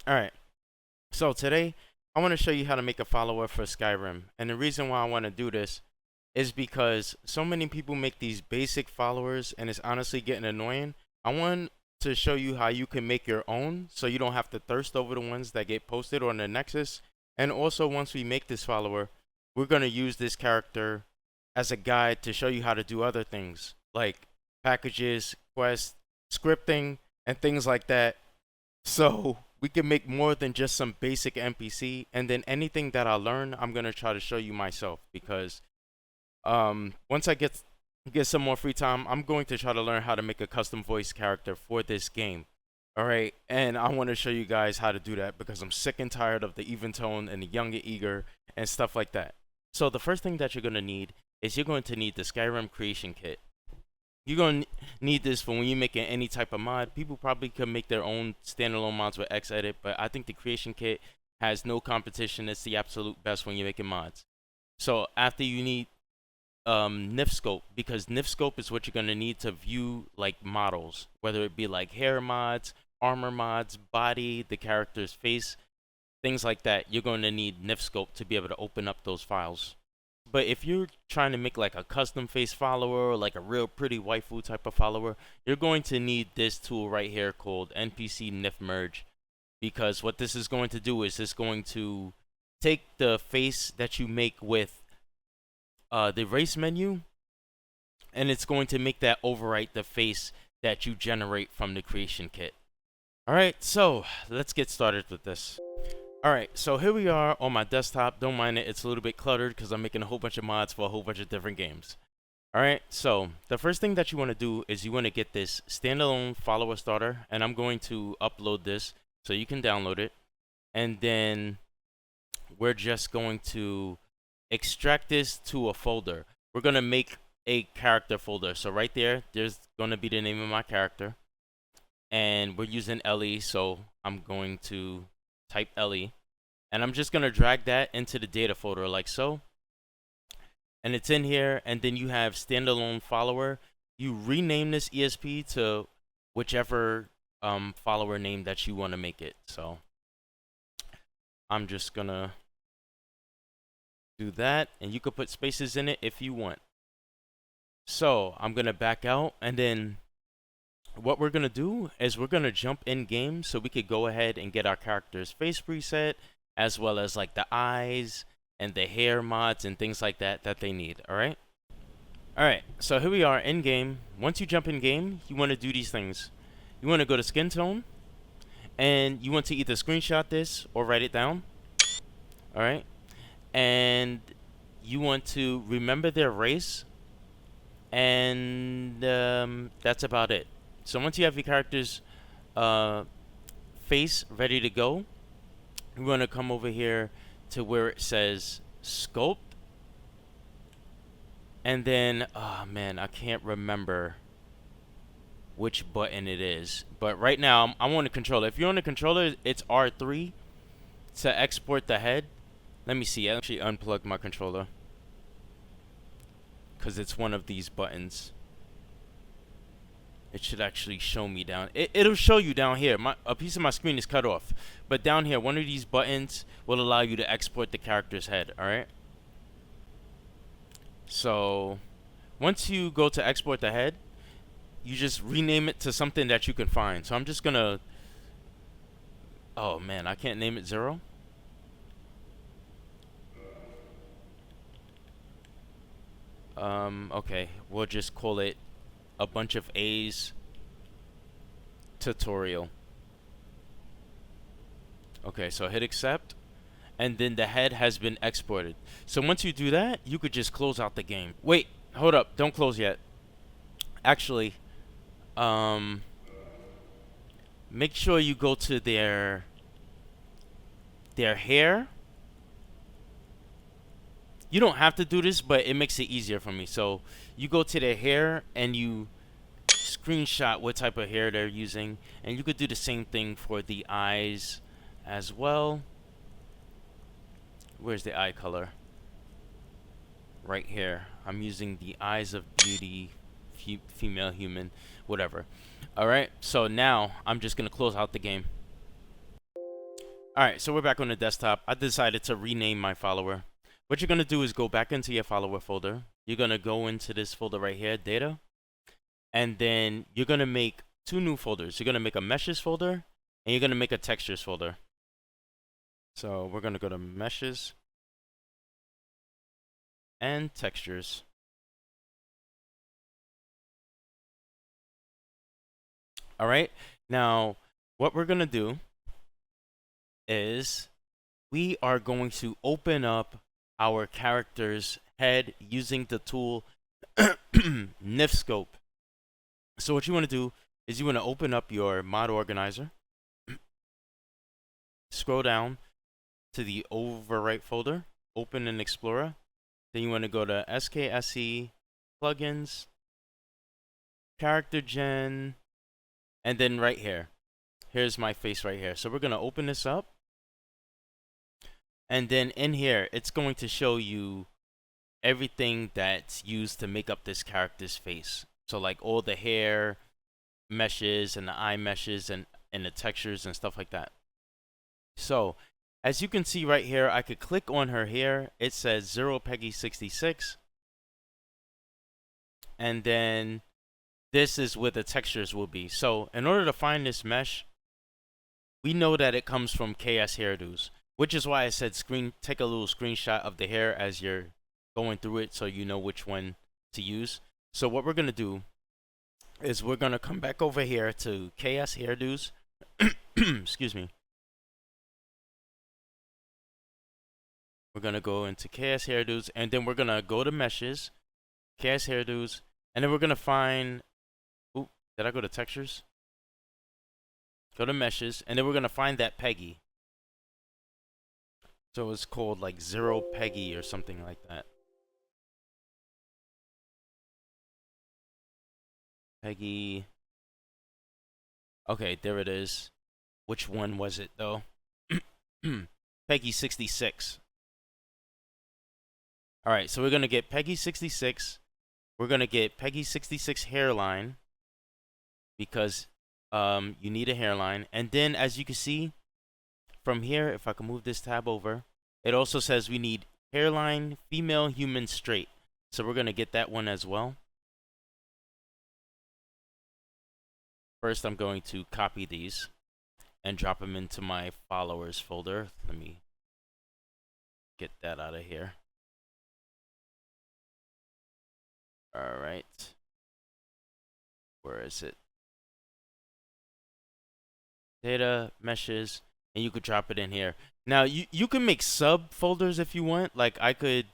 Alright, so today I want to show you how to make a follower for Skyrim. And the reason why I want to do this is because so many people make these basic followers and it's honestly getting annoying. I want to show you how you can make your own so you don't have to thirst over the ones that get posted on the Nexus. And also, once we make this follower, we're going to use this character as a guide to show you how to do other things like packages, quests, scripting, and things like that. So we can make more than just some basic NPC, and then anything that I learn, I'm gonna try to show you myself because once I get some more free time, I'm going to try to learn how to make a custom voice character for this game. All right, and I want to show you guys how to do that because I'm sick and tired of the even tone and the young and eager and stuff like that. So the first thing that you're gonna need is you're going to need the Skyrim Creation Kit. You're going to need this for when you're making any type of mod. People probably could make their own standalone mods with Xedit, but I think the Creation Kit has no competition. It's the absolute best when you're making mods. So after you need NIF scope, because NIF scope is what you're going to need to view like models, whether it be like hair mods, armor mods, body, the character's face, things like that. You're going to need NIF scope to be able to open up those files. But if you're trying to make like a custom face follower or like a real pretty waifu type of follower, you're going to need this tool right here called NPC NIF Merge. Because what this is going to do is it's going to take the face that you make with the race menu, and it's going to make that overwrite the face that you generate from the creation kit. Alright, so let's get started with this. Alright, so here we are on my desktop. Don't mind it, it's a little bit cluttered because I'm making a whole bunch of mods for a whole bunch of different games. Alright, so the first thing that you want to do is you want to get this standalone follower starter, and I'm going to upload this so you can download it. And then we're just going to extract this to a folder. We're going to make a character folder. So right there's going to be the name of my character. And we're using LE, so I'm going to type LE, and I'm just gonna drag that into the data folder like so, and it's in here. And then you have standalone follower. You rename this ESP to whichever follower name that you want to make it. So I'm just gonna do that, and you could put spaces in it if you want. So I'm gonna back out, and then what we're gonna do is we're gonna jump in game so we could go ahead and get our character's face preset, as well as like the eyes and the hair mods and things like that that they need. Alright, so here we are in game. Once you jump in game, you want to do these things. You want to go to skin tone, and you want to either screenshot this or write it down. Alright, and you want to remember their race, and that's about it. So once you have your character's face ready to go, we're going to come over here to where it says sculpt. And then, oh man, I can't remember which button it is. But right now, I'm on the controller. If you're on the controller, it's R3 to export the head. Let me see. I actually unplugged my controller because it's one of these buttons. It should actually show me down. It'll show you down here. A piece of my screen is cut off. But down here, one of these buttons will allow you to export the character's head. Alright? So, once you go to export the head, you just rename it to something that you can find. So I'm just gonna... Oh man, I can't name it 0. Okay. We'll just call it a bunch of A's tutorial. Okay, so hit accept, and then the head has been exported. So once you do that, you could just close out the game. Wait, hold up, don't close yet. Actually, make sure you go to their hair. You don't have to do this, but it makes it easier for me. So you go to their hair and you screenshot what type of hair they're using, and you could do the same thing for the eyes as well. Where's the eye color? Right here. I'm using the eyes of beauty, female human, whatever. Alright, so now I'm just gonna close out the game. Alright, so we're back on the desktop. I decided to rename my follower. What you're going to do is go back into your follower folder. You're going to go into this folder right here, data. And then you're going to make two new folders. You're going to make a meshes folder and you're going to make a textures folder. So we're going to go to meshes and textures. All right. Now, what we're going to do is we are going to open up our character's head using the tool NIF scope. So what you want to do is you want to open up your mod organizer, scroll down to the overwrite folder, open an explorer. Then you want to go to SKSE, plugins, character gen, and then right here. Here's my face right here. So we're going to open this up. And then in here, it's going to show you everything that's used to make up this character's face. So like all the hair meshes and the eye meshes and the textures and stuff like that. So as you can see right here, I could click on her hair. It says 0 Peggy 66. And then this is where the textures will be. So in order to find this mesh, we know that it comes from KS Hairdos, which is why I said take a little screenshot of the hair as you're going through it so you know which one to use. So what we're going to do is we're going to come back over here to KS Hairdos. Excuse me. We're going to go into KS Hairdos, and then we're going to go to meshes, KS Hairdos, and then we're going to find, oop, did I go to textures? Go to meshes, and then we're going to find that Peggy. So it's called like 0 Peggy or something like that. Peggy. Okay, there it is. Which one was it though? Peggy 66. Alright, so we're going to get Peggy 66. We're going to get Peggy 66 hairline. Because you need a hairline. And then as you can see, from here, if I can move this tab over, it also says we need hairline, female, human, straight. So we're going to get that one as well. First, I'm going to copy these and drop them into my followers folder. Let me get that out of here. All right. Where is it? Data, meshes, and you could drop it in here. Now, you can make subfolders if you want. Like, I could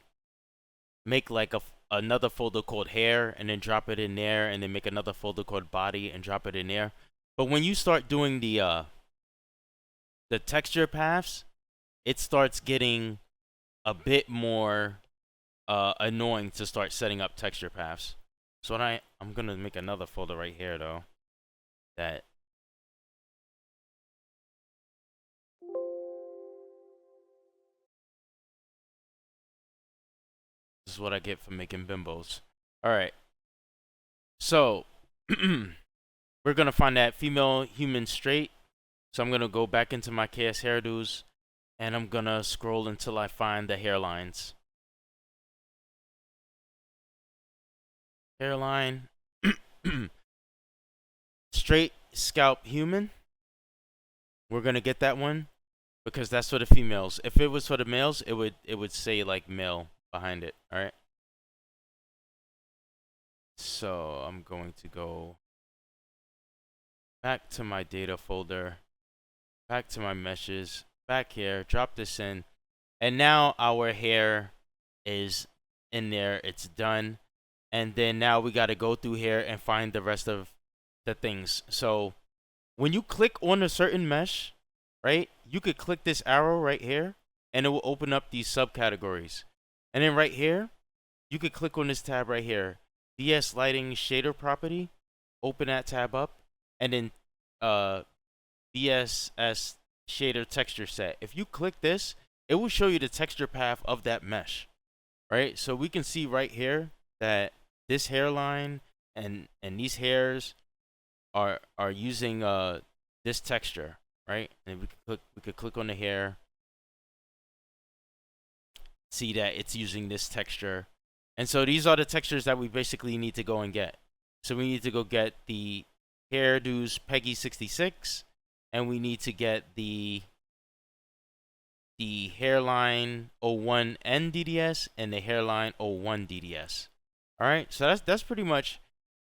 make like another folder called hair and then drop it in there, and then make another folder called body and drop it in there. But when you start doing the texture paths, it starts getting a bit more annoying to start setting up texture paths. So what I'm gonna make another folder right here though. That this is what I get for making bimbos. All right. So we're gonna find that female, human, straight. So I'm gonna go back into my KS Hairdos, and I'm gonna scroll until I find the hairlines. Hairline, straight, scalp, human. We're gonna get that one because that's for the females. If it was for the males, it would say like male behind it. All right. So I'm going to go back to my data folder, back to my meshes, back here, drop this in, and now our hair is in there. It's done. And then now we got to go through here and find the rest of the things. So when you click on a certain mesh, right, you could click this arrow right here and it will open up these subcategories. And then right here, you could click on this tab right here, VS lighting shader property, open that tab up, and then VSS shader texture set. If you click this, it will show you the texture path of that mesh, right? So we can see right here that this hairline and these hairs are using this texture, right? And we could click on the hair, see that it's using this texture. And so these are the textures that we basically need to go and get. So we need to go get the hairdos Peggy 66, and we need to get the hairline 01 NDDS and the hairline 01 DDS. All right, so that's pretty much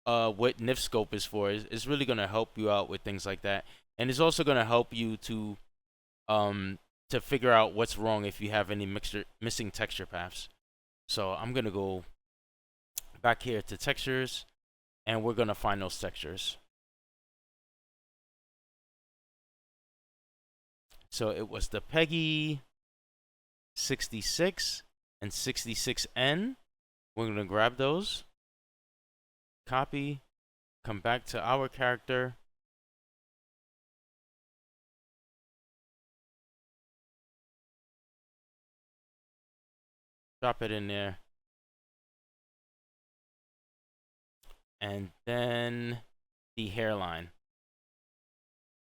what NIF scope is for. It's really gonna help you out with things like that, and it's also gonna help you to figure out what's wrong if you have any missing texture paths. So I'm gonna go back here to textures, and we're gonna find those textures. So it was the Peggy 66 and 66N. We're gonna grab those, copy, come back to our character, drop it in there, and then the hairline.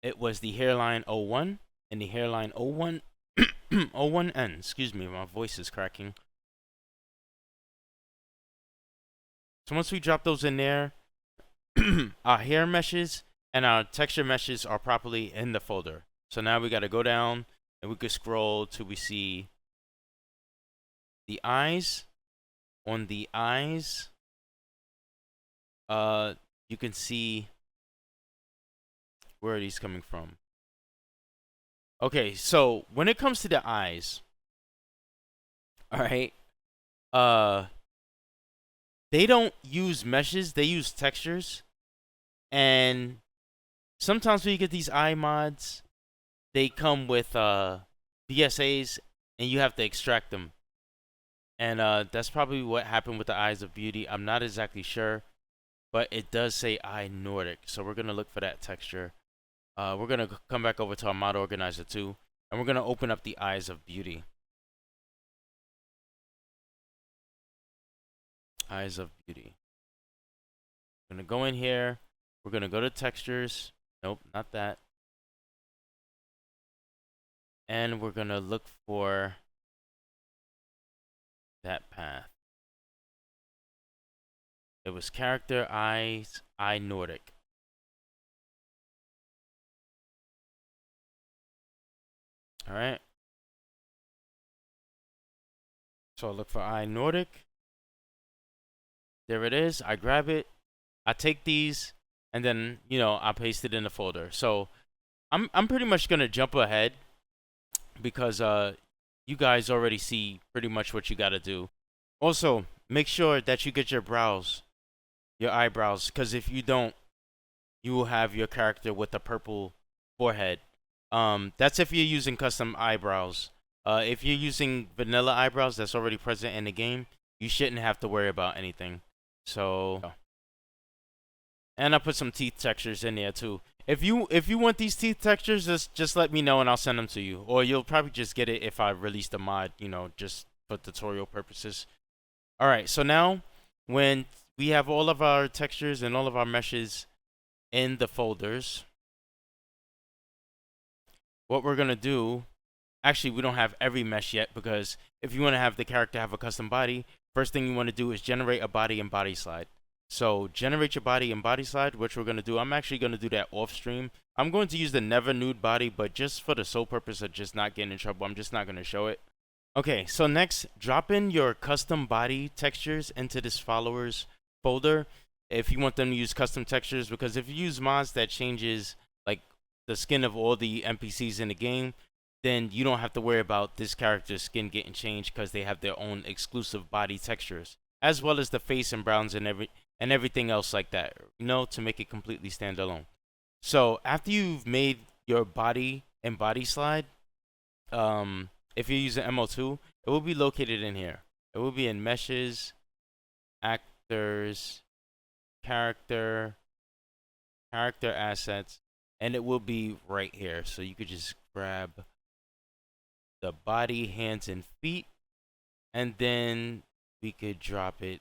It was the hairline 01 and the hairline 01 01N. Excuse me, my voice is cracking. So once we drop those in there, our hair meshes and our texture meshes are properly in the folder. So now we got to go down and we could scroll till we see the eyes. On the eyes, you can see where are these coming from. Okay, so when it comes to the eyes, all right, they don't use meshes, they use textures. And sometimes when you get these eye mods, they come with BSAs and you have to extract them. And that's probably what happened with the Eyes of Beauty. I'm not exactly sure, but it does say Eye Nordic. So we're going to look for that texture. We're going to come back over to our mod organizer too, and we're going to open up the Eyes of Beauty. Eyes of Beauty. We're going to go in here. We're going to go to textures. Nope, not that. And we're going to look for that path. It was character eyes, eye Nordic. All right. So I look for eye Nordic. There it is. I grab it. I take these, and then I paste it in the folder. So I'm pretty much gonna jump ahead because you guys already see pretty much what you gotta do. Also, make sure that you get your eyebrows, because if you don't, you will have your character with a purple forehead. That's if you're using custom eyebrows. If you're using vanilla eyebrows that's already present in the game, you shouldn't have to worry about anything. So, and I put some teeth textures in there too. If you want these teeth textures, just let me know and I'll send them to you. Or you'll probably just get it if I release the mod, just for tutorial purposes. All right, so now when we have all of our textures and all of our meshes in the folders, what we're gonna do, actually we don't have every mesh yet, because if you want to have the character have a custom body, first thing you want to do is generate a body and body slide. So generate your body and body slide, which we're going to do. I'm actually going to do that off stream. I'm going to use the never nude body, but just for the sole purpose of just not getting in trouble, I'm just not going to show it. Okay, so next, drop in your custom body textures into this followers folder if you want them to use custom textures, because if you use mods that changes like the skin of all the NPCs in the game, then you don't have to worry about this character's skin getting changed, because they have their own exclusive body textures, as well as the face and browns and everything else like that, to make it completely standalone. So after you've made your body and body slide, if you're using MO2, it will be located in here. It will be in meshes, actors, character assets, and it will be right here. So you could just grab the body, hands, and feet, and then we could drop it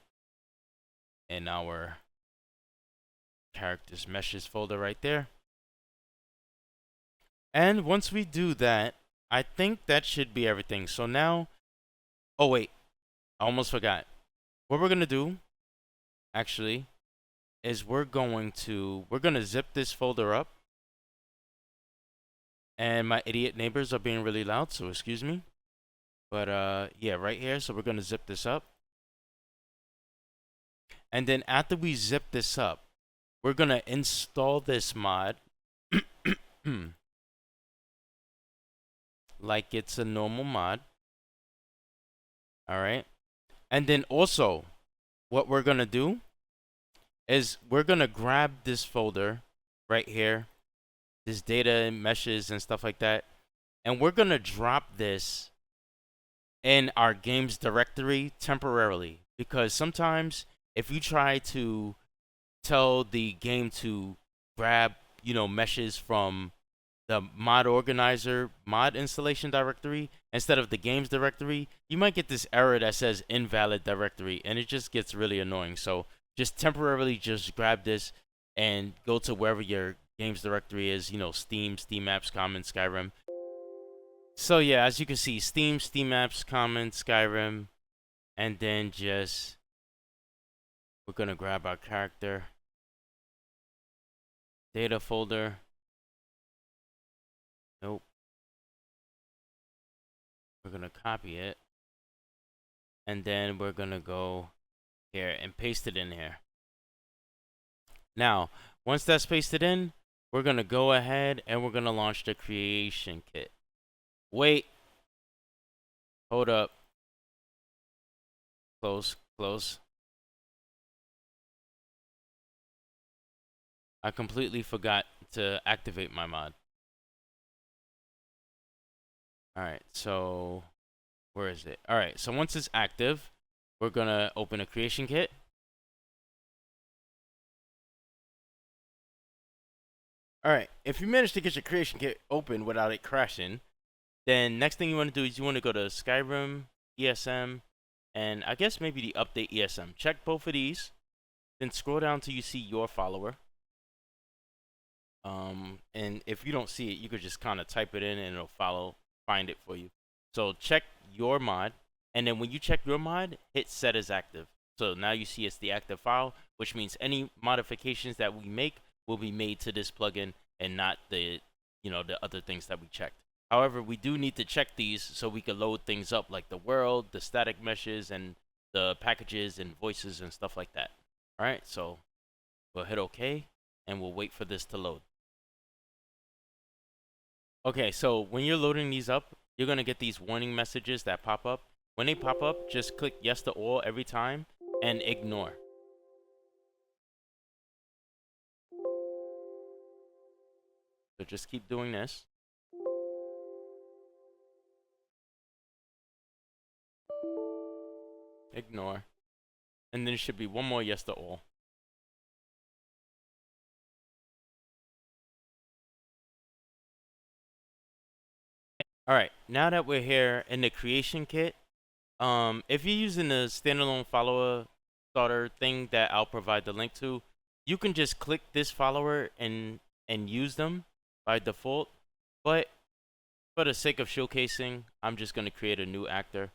in our characters meshes folder right there. And once we do that, I think that should be everything. So now, oh wait, I almost forgot. What we're gonna do, actually, is we're gonna zip this folder up. And my idiot neighbors are being really loud, so excuse me. But yeah, right here. So we're gonna zip this up. And then after we zip this up, we're gonna install this mod like it's a normal mod. All right. And then also, what we're gonna do is we're gonna grab this folder right here, this data and meshes and stuff like that, and we're gonna drop this in our games directory temporarily, because sometimes if you try to tell the game to grab, meshes from the mod organizer mod installation directory instead of the games directory, you might get this error that says invalid directory, and it just gets really annoying. So just temporarily just grab this and go to wherever your games directory is, Steam, Steam Apps, Common, Skyrim. So yeah, as you can see, Steam, Steam Apps, Common, Skyrim, and then just we're gonna grab our character data folder. Nope. We're gonna copy it, and then we're gonna go here and paste it in here. Now, once that's pasted in, we're gonna go ahead and we're gonna launch the creation kit. Wait, hold up, close, close. I completely forgot to activate my mod. All right, so where is it? All right, so once it's active, we're gonna open a creation kit. All right, if you manage to get your creation kit open without it crashing, then next thing you want to do is you want to go to Skyrim ESM, and I guess maybe the update ESM. Check both of these, then scroll down till you see your follower. And if you don't see it, you could just kind of type it in and it'll find it for you. So check your mod, and then when you check your mod, hit set as active. So now you see it's the active file, which means any modifications that we make will be made to this plugin and not the other things that we checked. However, we do need to check these so we can load things up like the world, the static meshes, and the packages and voices and stuff like that. All right, so we'll hit OK, and we'll wait for this to load. Okay, so when you're loading these up, you're gonna get these warning messages that pop up. When they pop up, just click yes to all every time and ignore. So just keep doing this. Ignore. And then there should be one more yes to all. Alright, now that we're here in the creation kit, if you're using the standalone follower starter thing that I'll provide the link to, you can just click this follower and use them by default. But for the sake of showcasing, I'm just going to create a new actor.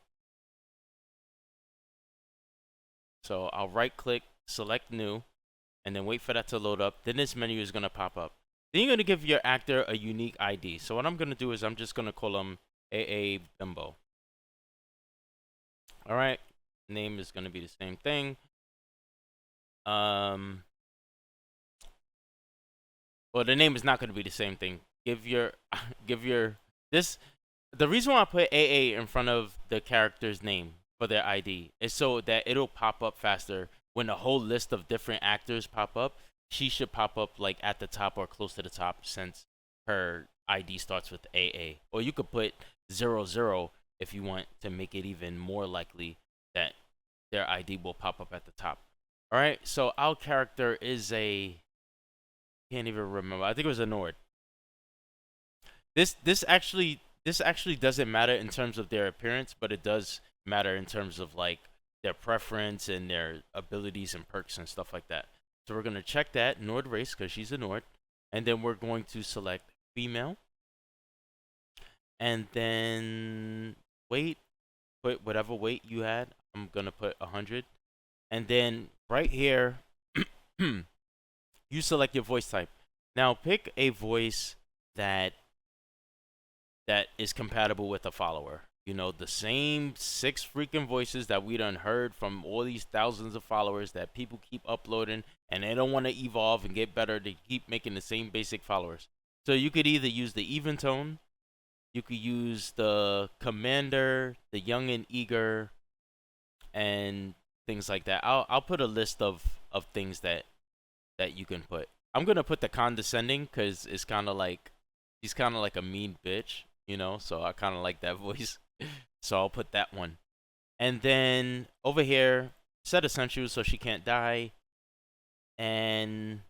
So I'll right click, select new, and then wait for that to load up. Then this menu is going to pop up. Then you're going to give your actor a unique ID. So what I'm going to do is I'm just going to call him AA Bimbo. All right, name is going to be the same thing. Well, the name is not going to be the same thing. The reason why I put AA in front of the character's name for their ID is so that it'll pop up faster when a whole list of different actors pop up. She should pop up like at the top or close to the top since her ID starts with AA. Or you could put 00 if you want to make it even more likely that their ID will pop up at the top. All right, so our character is can't even remember. I think it was a Nord. This actually doesn't matter in terms of their appearance, but it does matter in terms of like their preference and their abilities and perks and stuff like that. So we're gonna check that Nord race because she's a Nord, and then we're going to select female. and then weight, put whatever weight you had. I'm gonna put 100, and then right here, you select your voice type. Now pick a voice that is compatible with a follower. You know, the same 6 freaking voices that we done heard from all these thousands of followers that people keep uploading, and they don't want to evolve and get better. They keep making the same basic followers. So you could either use the even tone, you could use the commander, the young and eager, and things like that. I'll put a list of things that you can put. I'm gonna put the condescending because it's kind of like he's kind of like a mean bitch, you know. So I kind of like that voice, so I'll put that one. And then over here, set essential so she can't die. And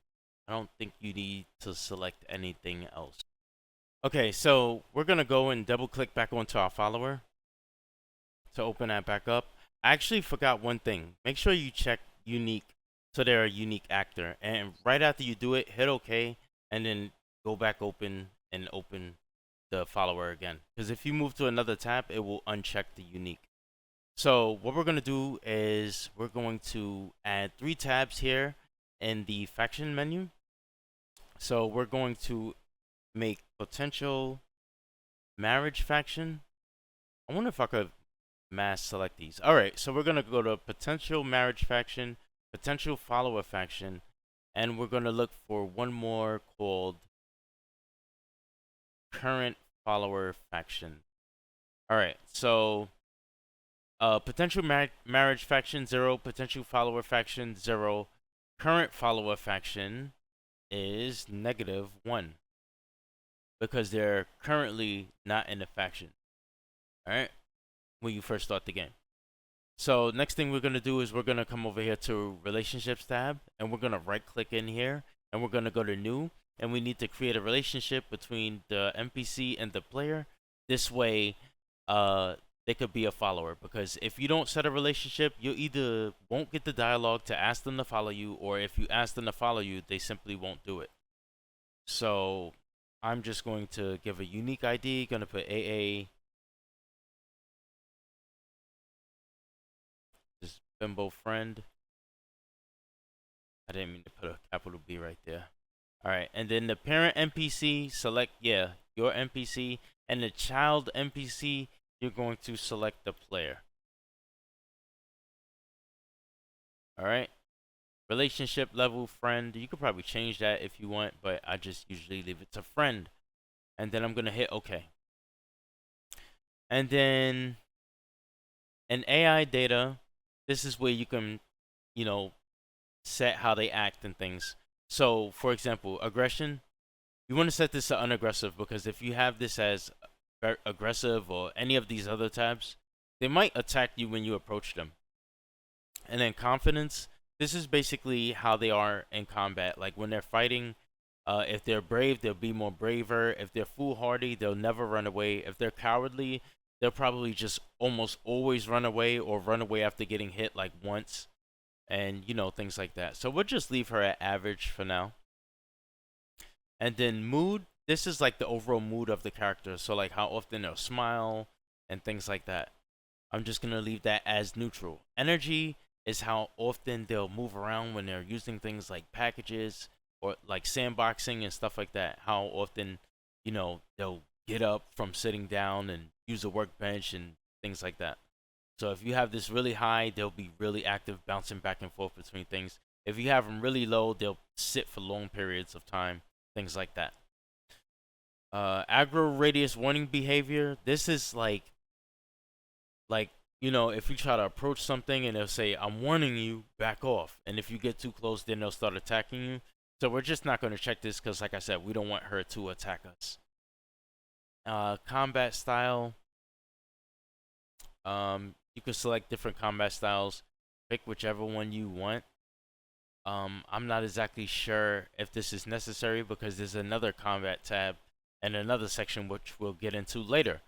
I don't think you need to select anything else. Okay, so we're gonna go and double click back onto our follower to open that back up. I actually forgot one thing. Make sure you check unique so they're a unique actor. And right after you do it, hit OK and then go back open and open the follower again. Because if you move to another tab, it will uncheck the unique. So what we're going to do is we're going to add 3 tabs here in the faction menu. So we're going to make potential marriage faction. I wonder if I could mass select these. All right, so we're gonna go to potential marriage faction, potential follower faction, and we're gonna look for one more called current follower faction. All right, so potential marriage faction 0, potential follower faction 0, current follower faction is -1 because they're currently not in a faction. All right, when you first start the game. So next thing we're gonna do is we're gonna come over here to relationships tab, and we're gonna right click in here, and we're gonna go to new, and we need to create a relationship between the NPC and the player. This way, they could be a follower, because if you don't set a relationship, you either won't get the dialogue to ask them to follow you, or if you ask them to follow you, they simply won't do it. So I'm just going to give a unique ID, gonna put AA. Just bimbo friend. I didn't mean to put a capital B right there. All right, and then the parent NPC, select, yeah, your NPC, and the child NPC, you're going to select the player. All right, relationship level friend, you could probably change that if you want, but I just usually leave it to friend. And then I'm gonna hit OK. And then in AI data, this is where you can, you know, set how they act and things. So, for example, aggression, you want to set this to unaggressive, because if you have this as aggressive or any of these other tabs, they might attack you when you approach them. And then confidence, this is basically how they are in combat. Like when they're fighting, if they're brave, they'll be more braver. If they're foolhardy, they'll never run away. If they're cowardly, they'll probably just almost always run away, or run away after getting hit like once, and you know, things like that. So we'll just leave her at average for now. And then mood, this is like the overall mood of the character. So like how often they'll smile and things like that. I'm just gonna leave that as neutral. Energy is how often they'll move around when they're using things like packages or like sandboxing and stuff like that. How often, you know, they'll get up from sitting down and use a workbench and things like that. So if you have this really high, they'll be really active, bouncing back and forth between things. If you have them really low, they'll sit for long periods of time, things like that. Aggro radius warning behavior. This is like, you know, if you try to approach something and they'll say, I'm warning you, back off. And if you get too close, then they'll start attacking you. So we're just not going to check this because, like I said, we don't want her to attack us. Combat style. You can select different combat styles. Pick whichever one you want. I'm not exactly sure if this is necessary because there's another combat tab and another section which we'll get into later.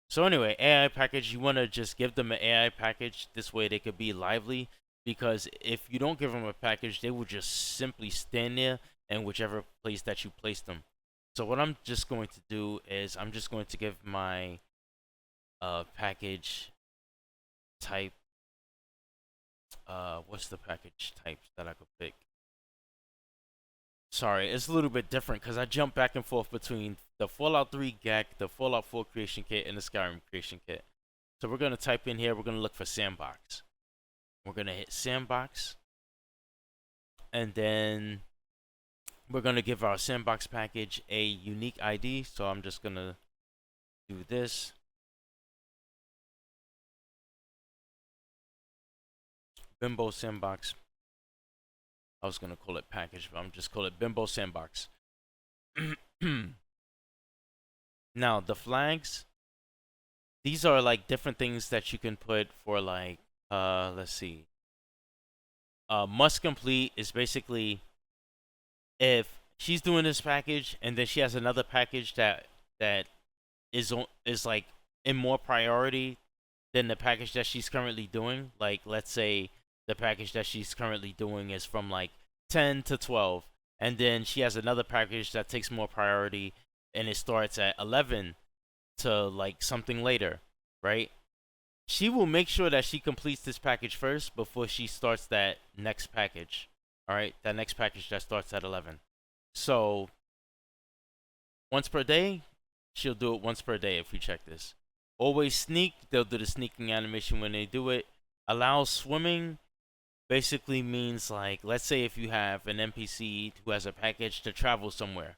So anyway, AI package, you want to just give them an AI package. This way they could be lively, because if you don't give them a package, they will just simply stand there in whichever place that you place them. So what I'm just going to do is I'm just going to give my package type, what's the package types that I could pick? Sorry, it's a little bit different because I jump back and forth between the Fallout 3 GAC, the Fallout 4 Creation Kit, and the Skyrim Creation Kit. So we're going to type in here, we're going to look for Sandbox. We're going to hit Sandbox, and then we're going to give our Sandbox package a unique ID. So I'm just going to do this. Bimbo Sandbox. I was going to call it package, but I'm just call it Bimbo Sandbox. Now, the flags, these are like different things that you can put for like, let's see. Must complete is basically if she's doing this package and then she has another package that is like in more priority than the package that she's currently doing. Like, let's say the package that she's currently doing is from like 10 to 12, and then she has another package that takes more priority and it starts at 11 to like something later, right? She will make sure that she completes this package first before she starts that next package. All right, that next package that starts at 11. So once per day, she'll do it once per day if we check this. Always sneak, they'll do the sneaking animation when they do it. Allow swimming basically means like, let's say if you have an NPC who has a package to travel somewhere.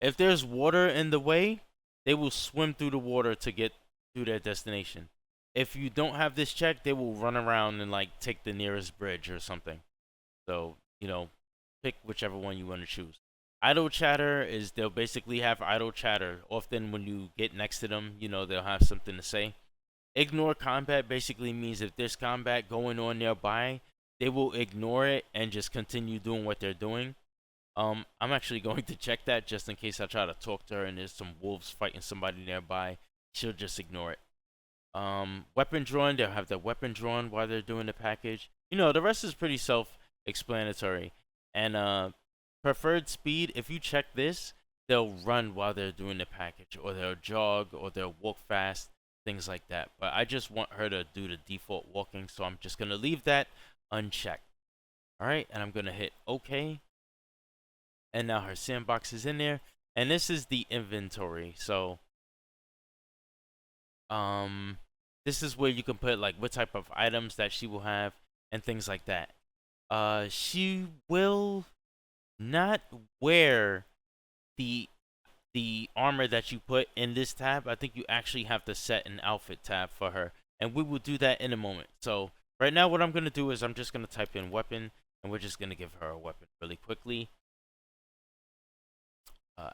If there's water in the way, they will swim through the water to get to their destination. If you don't have this check, they will run around and like take the nearest bridge or something. So, pick whichever one you want to choose. Idle chatter is they'll basically have idle chatter. Often when you get next to them, they'll have something to say. Ignore combat basically means if there's combat going on nearby, they will ignore it and just continue doing what they're doing. I'm actually going to check that just in case I try to talk to her and there's some wolves fighting somebody nearby. She'll just ignore it. Weapon drawn, they'll have the weapon drawn while they're doing the package. The rest is pretty self-explanatory. And preferred speed, if you check this, they'll run while they're doing the package, or they'll jog, or they'll walk fast, things like that. But I just want her to do the default walking, so I'm just gonna leave that unchecked. Alright, and I'm gonna hit OK. And now her sandbox is in there. And this is the inventory. So this is where you can put like what type of items that she will have and things like that. She will not wear the armor that you put in this tab. I think you actually have to set an outfit tab for her, and we will do that in a moment. So right now what I'm going to do is I'm just going to type in weapon, and we're just going to give her a weapon really quickly.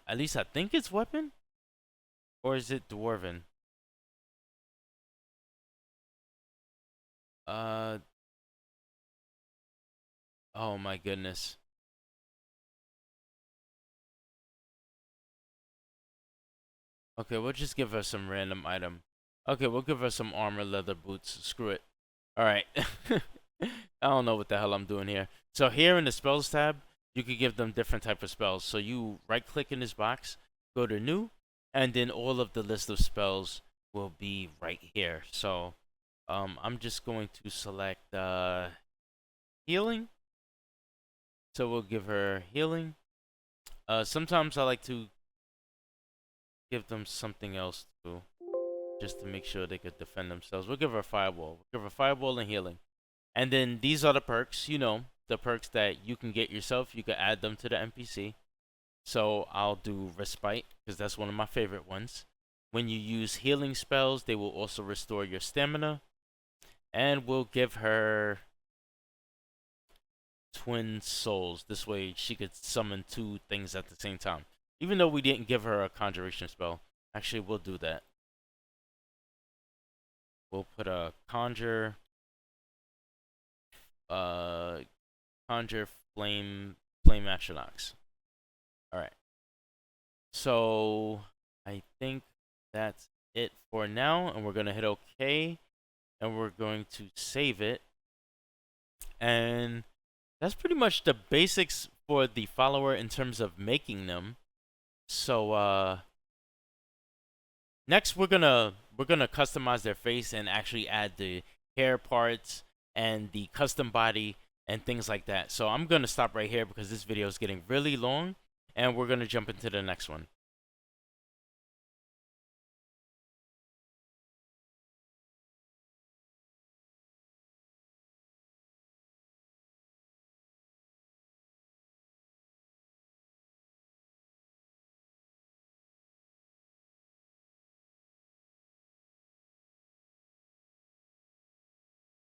At least I think it's weapon, or is it dwarven? Oh my goodness. Okay, we'll just give her some random item. Okay, we'll give her some armor leather boots. Screw it. Alright. I don't know what the hell I'm doing here. So here in the spells tab, you can give them different type of spells. So you right click in this box, go to new, and then all of the list of spells will be right here. So I'm just going to select healing. So we'll give her healing. Sometimes I like to give them something else too, just to make sure they could defend themselves. We'll give her fireball. We'll give her fireball and healing. And then these are the perks, the perks that you can get yourself. You can add them to the NPC. So I'll do respite because that's one of my favorite ones. When you use healing spells, they will also restore your stamina. And we'll give her twin souls. This way she could summon two things at the same time. Even though we didn't give her a conjuration spell. Actually, we'll do that. We'll put a conjure flame Atronox. Alright. So I think that's it for now, and we're gonna hit OK, and we're going to save it. And that's pretty much the basics for the follower in terms of making them. So next we're gonna customize their face and actually add the hair parts and the custom body and things like that. So I'm gonna stop right here because this video is getting really long, and we're gonna jump into the next one.